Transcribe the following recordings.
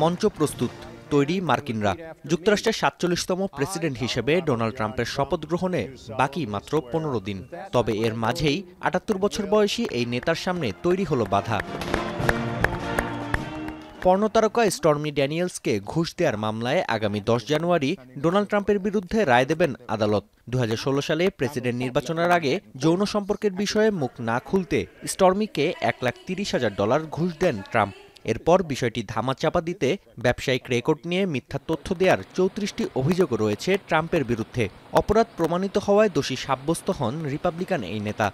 মঞ্চ প্রস্তুত, তৈরি মার্কিনরা। যুক্তরাষ্ট্রের ৪৭তম প্রেসিডেন্ট হিসেবে ডোনাল্ড ট্রাম্পের শপথ গ্রহণে বাকি মাত্র ১৫ দিন। তবে এর মাঝেই ৭৮ বছর বয়সী এই নেতার সামনে তৈরি হলো বাধা। পর্নোতারকা স্টর্মি ড্যানিয়েলসকে ঘুষ দেওয়ার মামলায় আগামী ১০ জানুয়ারি ডোনাল্ড ট্রাম্পের বিরুদ্ধে রায় দেবেন আদালত। ২০১৬ সালে প্রেসিডেন্ট নির্বাচনের আগে যৌন সম্পর্কের বিষয়ে মুখ না খুলতে স্টর্মিকে $১,৩০,০০০ ঘুষ দেন ট্রাম্প। এরপর বিষয়টি ধামাচাপা দিতে ব্যবসায়িক রেকর্ড নিয়ে মিথ্যা তথ্য দেওয়ার ৩৪টি অভিযোগ রয়েছে ট্রাম্পের বিরুদ্ধে। অপরাধ প্রমাণিত হওয়ায় দোষী সাব্যস্ত হন রিপাবলিকান এই নেতা।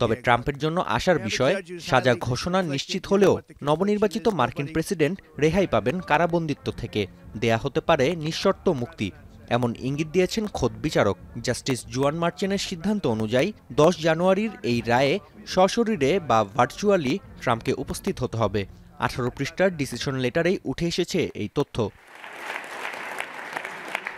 তবে ট্রাম্পের জন্য আশার বিষয়, সাজা ঘোষণা নিশ্চিত হলেও নবনির্বাচিত মার্কিন প্রেসিডেন্ট রেহাই পাবেন কারাবন্দিত্ব থেকে। দেয়া হতে পারে নিঃশর্ত মুক্তি, এমন ইঙ্গিত দিয়েছেন খোদ বিচারক। জাস্টিস জুয়ান মার্চেনের সিদ্ধান্ত অনুযায়ী ১০ জানুয়ারির এই রায়ে সশরীরে বা ভার্চুয়ালি ট্রাম্পকে উপস্থিত হতে হবে। ১৮ পৃষ্ঠার ডিসিশন লেটারেই উঠে এসেছে এই তথ্য।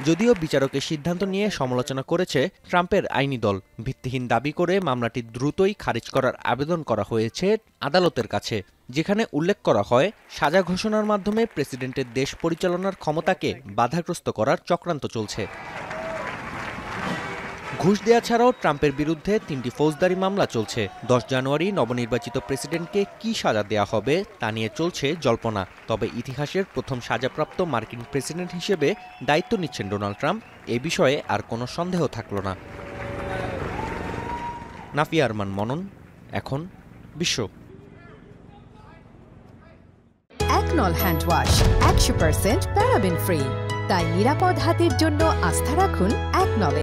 যদিও বিচারকের সিদ্ধান্ত নিয়ে সমালোচনা করেছে ট্রাম্পের আইনি দল। ভিত্তিহীন দাবি করে মামলাটি দ্রুতই খারিজ করার আবেদন করা হয়েছে আদালতের কাছে, যেখানে উল্লেখ করা হয় সাজা ঘোষণার মাধ্যমে প্রেসিডেন্টের দেশ পরিচালনার ক্ষমতাকে বাধাগ্রস্ত করার চক্রান্ত চলছে। ঘুষ দেয়া ছাড়াও ট্রাম্পের বিরুদ্ধে ৩টি ফৌজদারি মামলা চলছে। ১০ জানুয়ারি নবনির্বাচিত প্রেসিডেন্টকে কি সাজা দেয়া হবে তা নিয়ে চলছে জল্পনা। তবে ইতিহাসের প্রথম সাজাপ্রাপ্ত মার্কিন প্রেসিডেন্ট হিসেবে দায়িত্ব নিচ্ছেন ডোনাল্ড ট্রাম্প, এ বিষয়ে আর কোনো সন্দেহ থাকল না। নাফিয়া আরমান মনন, এখন বিশ্ব। একনল হ্যান্ড ওয়াশ ১০০% প্যারাবেন ফ্রি, তাই নিরাপদ হাতের জন্য আস্থা রাখুন একনলে।